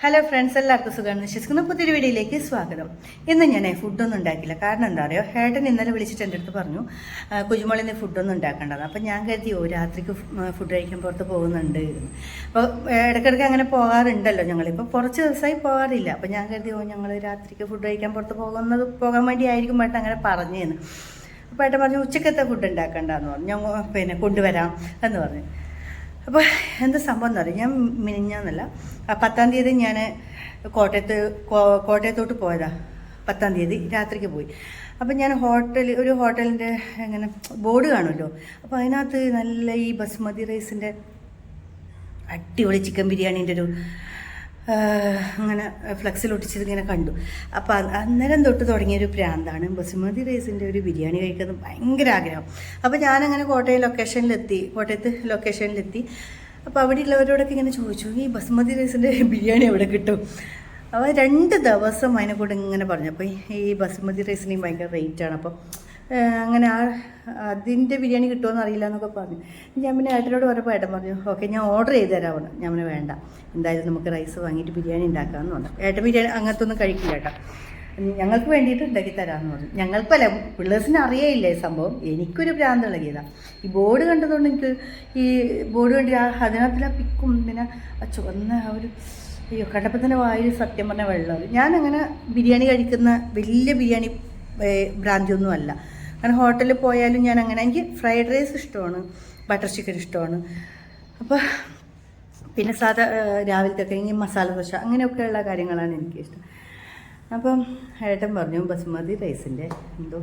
Hello friends, എല്ലാവർക്കും സുഖമാണ് വിശ്വസിക്കുന്ന പുതിയൊരു വീഡിയോയിലേക്ക് സ്വാഗതം. ഇന്ന് ഞാൻ ഫുഡൊന്നും ഉണ്ടാക്കില്ല. കാരണം എന്താ പറയുക, ഏട്ടൻ ഇന്നലെ വിളിച്ചിട്ട് എൻ്റെ അടുത്ത് പറഞ്ഞു കുഞ്ഞുമോളിന്ന് ഫുഡൊന്നും ഉണ്ടാക്കേണ്ടത്. അപ്പം ഞാൻ കരുതി രാത്രിക്ക് ഫുഡ് കഴിക്കാൻ പുറത്ത് പോകുന്നുണ്ട്. അപ്പോൾ ഇടയ്ക്കിടയ്ക്ക് അങ്ങനെ പോകാറുണ്ടല്ലോ ഞങ്ങളിപ്പോൾ കുറച്ച് ദിവസമായി പോകാറില്ല. അപ്പം ഞാൻ കരുതി ഞങ്ങൾ രാത്രിക്ക് ഫുഡ് കഴിക്കാൻ പുറത്ത് പോകാൻ വേണ്ടിയായിരിക്കും ഏട്ടൻ അങ്ങനെ പറഞ്ഞതെന്ന്. അപ്പോൾ ഏട്ടൻ പറഞ്ഞു ഉച്ചക്കത്തെ ഫുഡ് ഉണ്ടാക്കണ്ടെന്ന് പറഞ്ഞു. ഞാൻ കൊണ്ടുവരാം എന്ന് പറഞ്ഞു. അപ്പോൾ എന്താ സംഭവം എന്ന് പറയും, ഞാൻ മിനിഞ്ഞാന്നല്ല 10-ാം തീയതി ഞാൻ കോട്ടയത്തോട്ട് പോയതാണ്. 10-ാം തീയതി രാത്രിക്ക് പോയി. അപ്പം ഞാൻ ഒരു ഹോട്ടലിൻ്റെ ഇങ്ങനെ ബോർഡ് കാണുമല്ലോ, അപ്പോൾ അതിനകത്ത് നല്ല ഈ ബസ്മതി റൈസിൻ്റെ അടിപൊളി ചിക്കൻ ബിരിയാണീൻ്റെ ഒരു അങ്ങനെ ഫ്ലെക്സിൽ ഒട്ടിച്ചത് ഇങ്ങനെ കണ്ടു. അപ്പോൾ അന്നേരം തൊട്ട് തുടങ്ങിയൊരു പ്രാന്താണ് ബസുമതി റൈസിൻ്റെ ഒരു ബിരിയാണി കഴിക്കുന്നത് ഭയങ്കര ആഗ്രഹം. അപ്പോൾ ഞാനങ്ങനെ കോട്ടയത്ത് ലൊക്കേഷനിലെത്തി. അപ്പോൾ അവിടെ ഉള്ളവരോടൊക്കെ ഇങ്ങനെ ചോദിച്ചു, ഈ ബസുമതി റൈസിൻ്റെ ബിരിയാണി എവിടെ കിട്ടും? അപ്പോൾ 2 ദിവസം അതിനെ കൂടെ ഇങ്ങനെ പറഞ്ഞു. അപ്പോൾ ഈ ബസുമതി റൈസിന് ഭയങ്കര റേറ്റാണ്. അപ്പോൾ അങ്ങനെ അതിൻ്റെ ബിരിയാണി കിട്ടുമോയെന്ന് അറിയില്ല എന്നൊക്കെ പറഞ്ഞു. ഞാൻ പിന്നെ ഏട്ടനോട് പറഞ്ഞപ്പോൾ ഏട്ടൻ പറഞ്ഞു ഓക്കെ ഞാൻ ഓർഡർ ചെയ്ത് തരാമെന്ന്. ഞാൻ പിന്നെ വേണ്ട, എന്തായാലും നമുക്ക് റൈസ് വാങ്ങിയിട്ട് ബിരിയാണി ഉണ്ടാക്കാമെന്ന് പറഞ്ഞു. ഏട്ടൻ ബിരിയാണി അങ്ങനത്തെ ഒന്നും കഴിക്കില്ല കേട്ടോ, ഞങ്ങൾക്ക് വേണ്ടിയിട്ട് ഉണ്ടാക്കി തരാമെന്ന് പറഞ്ഞു. ഞങ്ങൾക്കല്ല, പിള്ളേഴ്സിന് അറിയേയില്ല ഈ സംഭവം. എനിക്കൊരു ഭ്രാന്ത് ഇളകിയതാണ് ഈ ബോർഡ് കണ്ടതുകൊണ്ട്. എനിക്ക് ഈ ബോർഡ് കണ്ടി അതിനകത്തിലെ പിക്കും പിന്നെ ചുവന്ന ഒരു കണ്ടപ്പോൾ തന്നെ വായിൽ സത്യം പറഞ്ഞ വെള്ളം. ഞാനങ്ങനെ ബിരിയാണി കഴിക്കുന്ന വലിയ ബിരിയാണി ഭ്രാന്തിയൊന്നും അല്ല. കാരണം ഹോട്ടലിൽ പോയാലും ഞാൻ അങ്ങനെ, എനിക്ക് ഫ്രൈഡ് റൈസ് ഇഷ്ടമാണ്, ബട്ടർ ചിക്കൻ ഇഷ്ടമാണ്. അപ്പോൾ പിന്നെ സാധാ രാവിലത്തെ ഈ മസാല ദോശ അങ്ങനെയൊക്കെയുള്ള കാര്യങ്ങളാണ് എനിക്കിഷ്ടം. അപ്പം ഏട്ടൻ പറഞ്ഞു ബസുമതി റൈസിൻ്റെ എന്തോ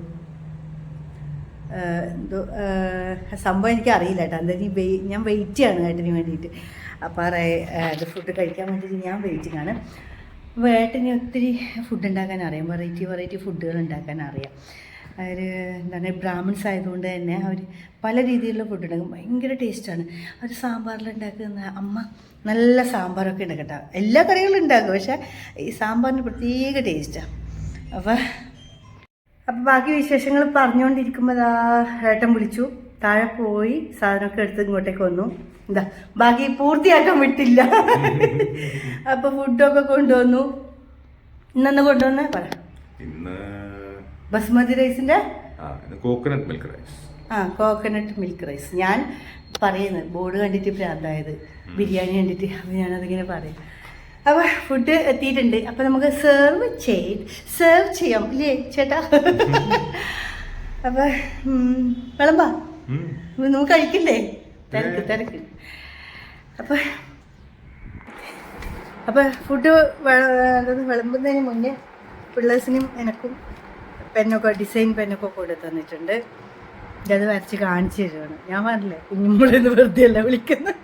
സംഭവം എനിക്കറിയില്ല കേട്ടോ. എന്തായാലും ഞാൻ വെയിറ്റ് ചെയ്യാണ് ഏട്ടന് വേണ്ടിയിട്ട്. അപ്പോൾ അത് ഫുഡ് കഴിക്കാൻ വേണ്ടിയിട്ട് ഞാൻ വെയിറ്റിംഗാണ്. അപ്പോൾ ഏട്ടന് ഒത്തിരി ഫുഡ് ഉണ്ടാക്കാൻ അറിയാം, വെറൈറ്റി ഫുഡുകൾ ഉണ്ടാക്കാൻ അറിയാം. അവർ എന്താണ് ബ്രാഹ്മിൺസ് ആയതുകൊണ്ട് തന്നെ അവർ പല രീതിയിലുള്ള ഫുഡ് ഉണ്ടാക്കും, ഭയങ്കര ടേസ്റ്റാണ്. അവർ സാമ്പാറിലുണ്ടാക്കുന്ന അമ്മ നല്ല സാമ്പാറൊക്കെ ഉണ്ടാക്കട്ടോ. എല്ലാ കറികളും ഉണ്ടാക്കും, പക്ഷേ ഈ സാമ്പാറിന് പ്രത്യേക ടേസ്റ്റാണ്. അപ്പോൾ ബാക്കി വിശേഷങ്ങൾ പറഞ്ഞുകൊണ്ടിരിക്കുമ്പോൾ ഏട്ടൻ വിളിച്ചു. താഴെ പോയി സാധനമൊക്കെ എടുത്ത് ഇങ്ങോട്ടേക്ക് വന്നു. എന്താ ബാക്കി പൂർത്തിയാക്കാൻ വിട്ടില്ല. അപ്പോൾ ഫുഡൊക്കെ കൊണ്ടുവന്നു. ഇന്നെന്ന് കൊണ്ടുവന്നേ പറ. ബസ്മതി റൈസിന്റെ coconut milk rice. Coconut milk rice. ഞാൻ പറയുന്നത് ബോർഡ് കണ്ടിട്ട് പ്രാന്തായത് ബിരിയാണി കണ്ടിട്ട്. അപ്പോൾ ഞാനതിങ്ങനെ പറയും. അപ്പോൾ ഫുഡ് എത്തിയിട്ടുണ്ട്. അപ്പോൾ നമുക്ക് സെർവ് ചെയ്യാം ഇല്ലേ ചേട്ടാ? അപ്പോൾ വിളമ്പാ, നമുക്ക് കഴിക്കില്ലേ? തിരക്ക്. അപ്പോൾ ഫുഡ് വിളമ്പുന്നതിന് മുന്നേ പിള്ളേഴ്സിനും എനക്കും ഡിസൈൻ പെന്നൊക്കെ കൂടെ തന്നിട്ടുണ്ട്. അത് വരച്ച് കാണിച്ചു തരുവാണ്. ഞാൻ പറഞ്ഞില്ലേ കുഞ്ഞുമോളെന്ന് വെറുതെ അല്ല വിളിക്കുന്നത്.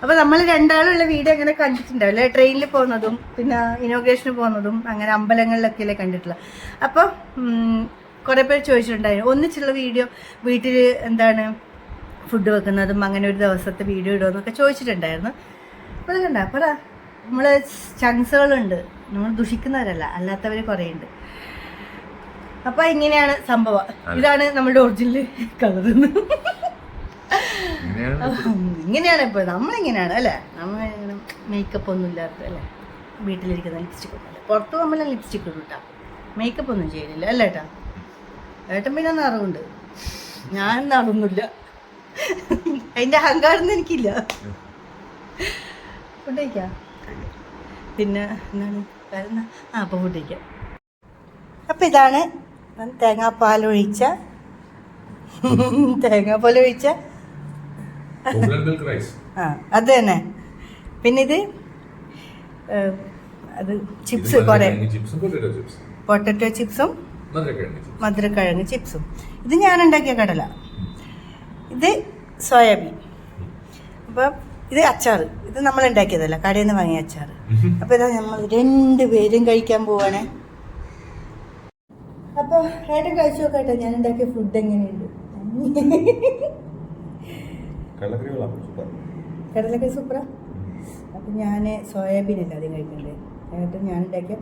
അപ്പോൾ നമ്മൾ രണ്ടാളുള്ള വീഡിയോ അങ്ങനെ കണ്ടിട്ടുണ്ടാവില്ലേ, ട്രെയിനിൽ പോകുന്നതും പിന്നെ ഇനോഗ്രേഷന് പോകുന്നതും അങ്ങനെ അമ്പലങ്ങളിലൊക്കെ അല്ലേ കണ്ടിട്ടുള്ള. അപ്പോൾ കുറേ പേര് ചോദിച്ചിട്ടുണ്ടായിരുന്നു ഒന്നിച്ചുള്ള വീഡിയോ വീട്ടിൽ എന്താണ് ഫുഡ് വെക്കുന്നതും അങ്ങനെ ഒരു ദിവസത്തെ വീഡിയോ ഇടുമെന്നൊക്കെ ചോദിച്ചിട്ടുണ്ടായിരുന്നു. അപ്പോൾ അത് കണ്ട അപ്പോൾ നമ്മൾ ചാൻസുകളുണ്ട്, നമ്മൾ ദുഷിക്കുന്നവരല്ല, അല്ലാത്തവർ കുറേ ഉണ്ട്. അപ്പോൾ ഇങ്ങനെയാണ് സംഭവം. ഇതാണ് നമ്മുടെ ഒറിജിനൽ കളർ. ഇങ്ങനെയാണ് ഇപ്പോൾ നമ്മളിങ്ങനെയാണ് അല്ലേ, നമ്മളിങ്ങനെ മേക്കപ്പ് ഒന്നും ഇല്ലാത്ത അല്ലേ, വീട്ടിലിരിക്കുന്ന ലിപ്സ്റ്റിക് ഒന്നും അല്ല. പുറത്ത് നമ്മൾ ലിപ്സ്റ്റിക് ഇടും കേട്ടോ, മേക്കപ്പ് ഒന്നും ചെയ്യുന്നില്ല അല്ലേ ഏട്ടാ? ഏട്ടൻ പിന്നെ നിറവുണ്ട്, ഞാൻ നിറവൊന്നുമില്ല. അതിൻ്റെ അഹങ്കാരം എനിക്കില്ല. ഫുഡ് കഴിക്കാം പിന്നെ എന്താണ് വരുന്ന അപ്പോൾ ഫുഡ് കഴിക്കാം. അപ്പം ഇതാണ് തേങ്ങാപ്പാലൊഴിച്ച അത് തന്നെ. പിന്നെ ഇത് അത് ചിപ്സ്, കുറേ പൊട്ടറ്റോ ചിപ്സും മധുരക്കിഴങ്ങ് ചിപ്സും. ഇത് ഞാനുണ്ടാക്കിയ കടല. ഇത് സോയാബീൻ. അപ്പം ഇത് അച്ചാർ, ഇത് നമ്മൾ ഉണ്ടാക്കിയതല്ല, കടയിൽ നിന്ന് വാങ്ങിയ അച്ചാർ. അപ്പോൾ ഇതാ നമ്മൾ 2 പേരും കഴിക്കാൻ പോവാണേ. അപ്പോൾ ഏട്ടൻ കഴിച്ചു നോക്കട്ടെ ഞാൻ ഉണ്ടാക്കിയ ഫുഡ് എങ്ങനെയുണ്ട്. കടലൊക്കെ സൂപ്പറാ. അപ്പം ഞാൻ സോയാബീൻ അല്ല ആദ്യം കഴിക്കണ്ടേ. ഏട്ടൻ ഞാൻ ഉണ്ടാക്കിയ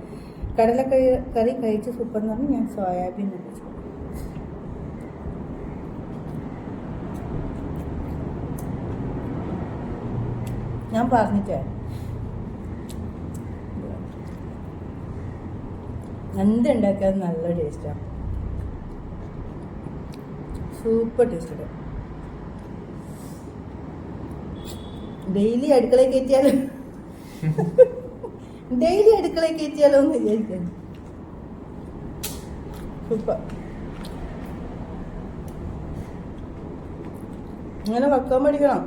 കടലക്കറി കഴിച്ച് സൂപ്പർ എന്ന് പറഞ്ഞാൽ ഞാൻ സോയാബീൻ കഴിച്ചു. ഞാൻ പറഞ്ഞിട്ടേ എന്തുണ്ടാക്കിയാൽ നല്ല ടേസ്റ്റാണ്, സൂപ്പർ ടേസ്റ്റ്. ഡെയിലി അടുക്കളയിൽ കയറ്റിയാലോ എന്ന് വിചാരിക്കാൻ. സൂപ്പർ. അങ്ങനെ വെക്കാൻ പഠിക്കണം.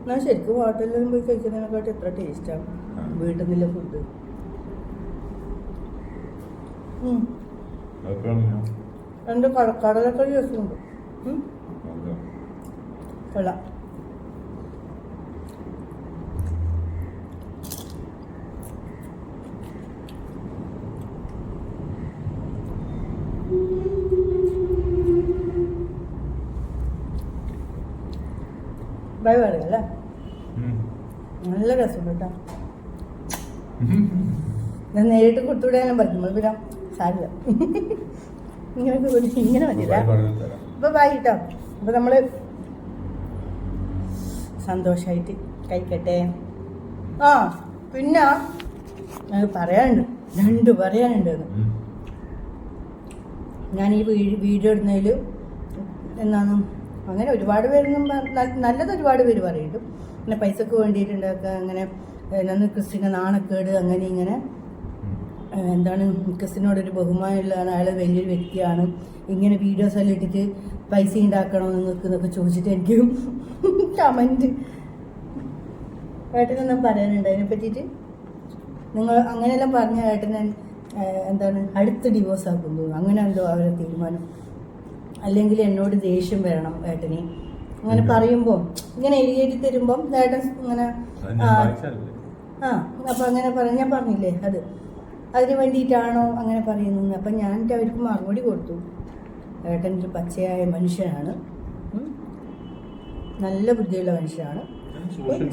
ഞാൻ ശരിക്കും ഹോട്ടലിലും പോയി കഴിക്കുന്നതിനെക്കാട്ടും എത്ര ടേസ്റ്റാണ് വീട്ടിൽ നിന്നുള്ള ഫുഡ്. എൻ്റെ കടലക്കറി രസമുണ്ട്. കൊള്ളാം. ബൈ പറയുകയല്ലേ, നല്ല രസമുണ്ട് കേട്ടോ. ഞാൻ നേരിട്ട് കൊടുത്തുവിടാനും പറ്റും, പിന്നെ സാരില്ല. ഇങ്ങനെ മതിയില്ല. അപ്പൊ ബൈ കേട്ടോ. അപ്പൊ നമ്മള് സന്തോഷായിട്ട് കഴിക്കട്ടെ. ആ പിന്നെ ഞങ്ങൾക്ക് പറയാനുണ്ട്. ഞാൻ ഈ വീഡിയോ ഇടുന്നതിൽ എന്നാണ് അങ്ങനെ ഒരുപാട് പേരൊന്നും നല്ലത് ഒരുപാട് പേര് പറയുന്നു. പിന്നെ പൈസക്ക് വേണ്ടിയിട്ടുണ്ടാക്കുക, അങ്ങനെ എന്നാണ് ക്രിസ്ത്യനെ നാണക്കേട്, അങ്ങനെ ഇങ്ങനെ എന്താണ് ക്രിസ്ത്യനോടൊരു ബഹുമാനമുള്ളതാണ്, അയാൾ വലിയൊരു വ്യക്തിയാണ്, ഇങ്ങനെ വീഡിയോസ് എല്ലാം ഇട്ടിട്ട് പൈസ ഉണ്ടാക്കണോ നിങ്ങൾക്ക് എന്നൊക്കെ ചോദിച്ചിട്ട് എനിക്ക് കമൻറ്റ് ഏട്ടനെന്താ പറയാനുണ്ട് അതിനെ പറ്റിയിട്ട്. നിങ്ങൾ അങ്ങനെയെല്ലാം പറഞ്ഞ ഏട്ടനെ എന്താണ് അടുത്ത് ഡിവോഴ്സ് ആക്കുന്നു, അങ്ങനെ എന്തോ അവരെ തീരുമാനം. അല്ലെങ്കിൽ എന്നോട് ദേഷ്യം വരണം ഏട്ടന് അങ്ങനെ പറയുമ്പോൾ, ഇങ്ങനെ എഴുതി തരുമ്പം ഏട്ടൻ ഇങ്ങനെ അപ്പം അങ്ങനെ ഞാൻ പറഞ്ഞില്ലേ അതിന് വേണ്ടിയിട്ടാണോ അങ്ങനെ പറയുന്നത്. അപ്പം ഞാൻ അവർക്ക് മറുപടി കൊടുത്തു. ഏട്ടൻ ഒരു പച്ചയായ മനുഷ്യനാണ്, നല്ല ബുദ്ധിയുള്ള മനുഷ്യനാണ്,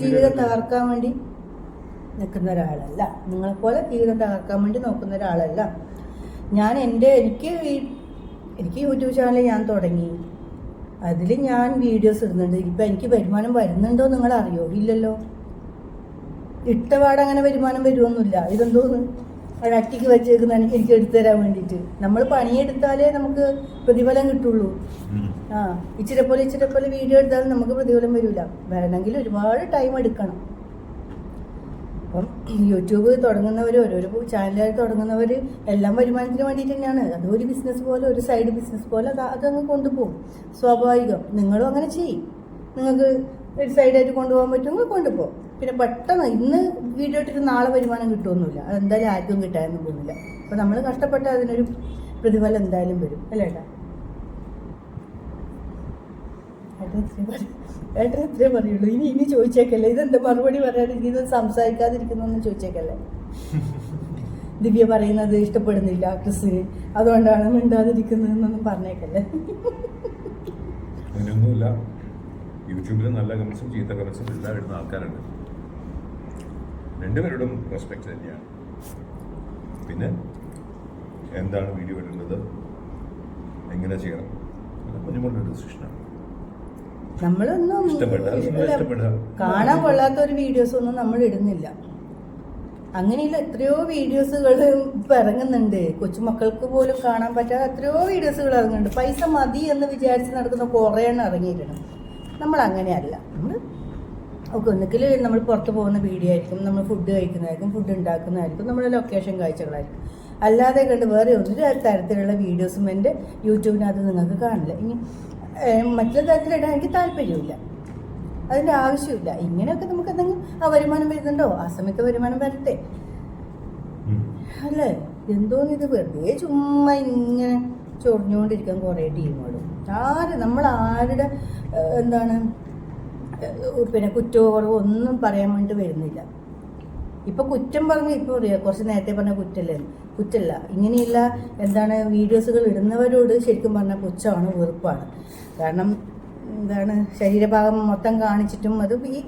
ജീവിതം തകർക്കാൻ വേണ്ടി നിൽക്കുന്ന ഒരാളല്ല, നിങ്ങളെപ്പോലെ ജീവിതം തകർക്കാൻ വേണ്ടി നോക്കുന്ന ഒരാളല്ല. ഞാൻ എനിക്ക് യൂട്യൂബ് ചാനൽ ഞാൻ തുടങ്ങി, അതിൽ ഞാൻ വീഡിയോസ് ഇടുന്നുണ്ട്. ഇപ്പം എനിക്ക് വരുമാനം വരുന്നുണ്ടോ നിങ്ങൾ അറിയോ? ഇല്ലല്ലോ. ഇട്ടപാട് അങ്ങനെ വരുമാനം വരുമൊന്നുമില്ല. ഇതെന്തോന്ന് ഒരട്ടിക്ക് വെച്ചേക്കുന്ന എനിക്ക് എടുത്തു തരാൻ വേണ്ടിയിട്ട്. നമ്മൾ പണിയെടുത്താലേ നമുക്ക് പ്രതിഫലം കിട്ടുള്ളൂ. ഇച്ചിരി പോലെ വീഡിയോ എടുത്താലും നമുക്ക് പ്രതിഫലം വരില്ല. വരണമെങ്കിൽ ഒരുപാട് ടൈം എടുക്കണം. അപ്പം യൂട്യൂബ് തുടങ്ങുന്നവർ, ഓരോരോ ചാനലുകൾ തുടങ്ങുന്നവർ എല്ലാം വരുമാനത്തിന് വേണ്ടിയിട്ട് തന്നെയാണ്. അതൊരു ബിസിനസ് പോലെ, ഒരു സൈഡ് ബിസിനസ് പോലെ അതങ്ങ് കൊണ്ടുപോകും. സ്വാഭാവികം. നിങ്ങളും അങ്ങനെ ചെയ്യും. നിങ്ങൾക്ക് ഒരു സൈഡായിട്ട് കൊണ്ടുപോകാൻ പറ്റുമെങ്കിൽ കൊണ്ടുപോകും. പിന്നെ പെട്ടെന്ന് ഇന്ന് വീഡിയോ ഇട്ടിട്ട് നാളെ വരുമാനം കിട്ടുമൊന്നുമില്ല. അതെന്തായാലും ആർക്കും കിട്ടാനൊന്നും പോകുന്നില്ല. അപ്പോൾ നമ്മൾ കഷ്ടപ്പെട്ട് അതിനൊരു പ്രതിഫലം എന്തായാലും വരും അല്ലേ ഏട്ടാ? ഏട്ടൻ ഇത്രേ പറയുള്ളൂ. ഇനി ചോദിച്ചേക്കല്ലേ, ഇതെന്താ മറുപടി പറയാണെങ്കിൽ ഇത് സംസാരിക്കാതിരിക്കുന്നൊന്നും ചോദിച്ചേക്കല്ലേ. ദിവ്യ പറയുന്നത് ഇഷ്ടപ്പെടുന്നില്ല ക്രിസ്റ്റിന്, അതുകൊണ്ടാണ് മിണ്ടാതിരിക്കുന്നതെന്നൊന്നും പറഞ്ഞേക്കല്ലേ. അങ്ങനെയൊന്നുമില്ല. യൂട്യൂബിൽ നല്ല കമൻസും ചീത്ത കമൻസും എല്ലാം ഇടുന്ന ആൾക്കാരുണ്ട്. രണ്ടുപേരോടും റെസ്പെക്ട് തന്നെയാണ്. പിന്നെ എന്താണ് വീഡിയോ ഇടേണ്ടത്, എങ്ങനെ ചെയ്യണം, കുഞ്ഞുങ്ങളുടെ ഡിസിഷനാണ്. നമ്മളൊന്നും കാണാൻ കൊള്ളാത്ത ഒരു വീഡിയോസ് ഒന്നും നമ്മൾ ഇടുന്നില്ല. അങ്ങനെയുള്ള എത്രയോ വീഡിയോസുകൾ ഇപ്പം ഇറങ്ങുന്നുണ്ട്. കൊച്ചുമക്കൾക്ക് പോലും കാണാൻ പറ്റാത്ത എത്രയോ വീഡിയോസുകൾ ഇറങ്ങുന്നുണ്ട്. പൈസ മതി എന്ന് വിചാരിച്ച് നടക്കുന്ന കുറേ എണ്ണം ഇറങ്ങിയിട്ടുണ്ട്. നമ്മൾ അങ്ങനെയല്ല. നമ്മൾ ഒന്നുകിൽ നമ്മൾ പുറത്ത് പോകുന്ന വീഡിയോ ആയിരിക്കും, നമ്മൾ ഫുഡ് കഴിക്കുന്നതായിരിക്കും, ഫുഡ് ഉണ്ടാക്കുന്നതായിരിക്കും, നമ്മുടെ ലൊക്കേഷൻ കാഴ്ചകളായിരിക്കും. അല്ലാതെ കണ്ട് വേറെ ഒരു തരത്തിലുള്ള വീഡിയോസും എൻ്റെ യൂട്യൂബിനകത്ത് നിങ്ങൾക്ക് കാണില്ല. ഇനി മറ്റൊരു തരത്തിലിടാൻ എനിക്ക് താല്പര്യമില്ല, അതിൻ്റെ ആവശ്യമില്ല. ഇങ്ങനെയൊക്കെ നമുക്ക് എന്തെങ്കിലും വരുമാനം വരുന്നുണ്ടോ, ആ സമയത്ത് വരുമാനം വരട്ടെ അല്ലേ? എന്തോന്നിത് വെറുതെ ചുമ്മാ ഇങ്ങനെ ചൊറിഞ്ഞുകൊണ്ടിരിക്കാൻ കുറേ ടീമുകളും. നമ്മൾ ആരുടെ എന്താണ് പിന്നെ കുറ്റമോ കുറവോ ഒന്നും പറയാൻ വേണ്ടി വരുന്നില്ല. ഇപ്പം കുറ്റം പറഞ്ഞ് ഇപ്പോൾ പറയാം, കുറച്ച് നേരത്തെ പറഞ്ഞ കുറ്റല്ല. ഇങ്ങനെയുള്ള എന്താണ് വീഡിയോസുകൾ ഇടുന്നവരോട് ശരിക്കും പറഞ്ഞാൽ പുച്ഛമാണ്, വെറുപ്പാണ്. കാരണം എന്താണ് ശരീരഭാഗം മൊത്തം കാണിച്ചിട്ടും അത് ഈ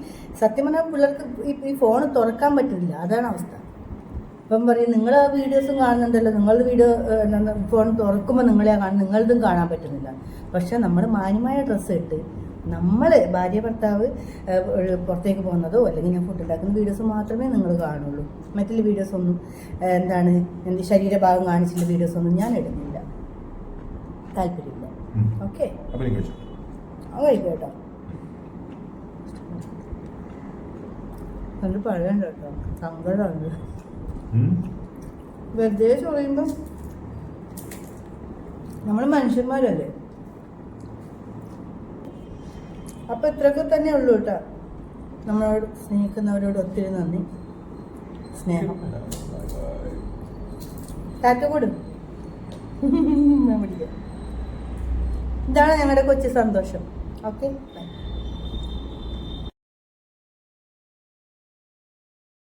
സത്യം പറഞ്ഞാൽ പിള്ളേർക്ക് ഈ ഫോൺ തുറക്കാൻ പറ്റില്ല. അതാണ് അവസ്ഥ. ഇപ്പം പറയും നിങ്ങൾ ആ വീഡിയോസും കാണുന്നുണ്ടല്ലോ, നിങ്ങളുടെ വീഡിയോ ഫോൺ തുറക്കുമ്പോൾ നിങ്ങളെ നിങ്ങളതും കാണാൻ പറ്റുന്നില്ല. പക്ഷെ നമ്മൾ മാന്യമായ ഡ്രസ്സ് ഇട്ട് നമ്മൾ ഭാര്യ ഭർത്താവ് പുറത്തേക്ക് പോകുന്നതോ അല്ലെങ്കിൽ ഞാൻ ഫുഡ് ഉണ്ടാക്കുന്ന വീഡിയോസ് മാത്രമേ നിങ്ങൾ കാണുള്ളൂ. മറ്റുള്ള വീഡിയോസ് ഒന്നും എന്താണ് എൻ്റെ ശരീരഭാഗം കാണിച്ചുള്ള വീഡിയോസ് ഒന്നും ഞാൻ ഇടുന്നില്ല, താല്പര്യമില്ല. ഓക്കെ, അപ്പൊ നീ കഴിച്ചോ. കഴിക്കും കേട്ടോ. കണ്ട് പറയണ്ട കേട്ടോ, സങ്കടമുണ്ട്. വെറുതെ ചോദിക്കുമ്പം നമ്മൾ മനുഷ്യന്മാരല്ലേ. അപ്പം ഇത്രയൊക്കെ തന്നെ ഉള്ളൂ കേട്ടോ. നമ്മളോട് സ്നേഹിക്കുന്നവരോട് ഒത്തിരി നന്ദി, സ്നേഹം. ടാറ്റ കൊടും. ഇതാണ് ഞങ്ങളുടെ കൊച്ചു സന്തോഷം. Okay, by.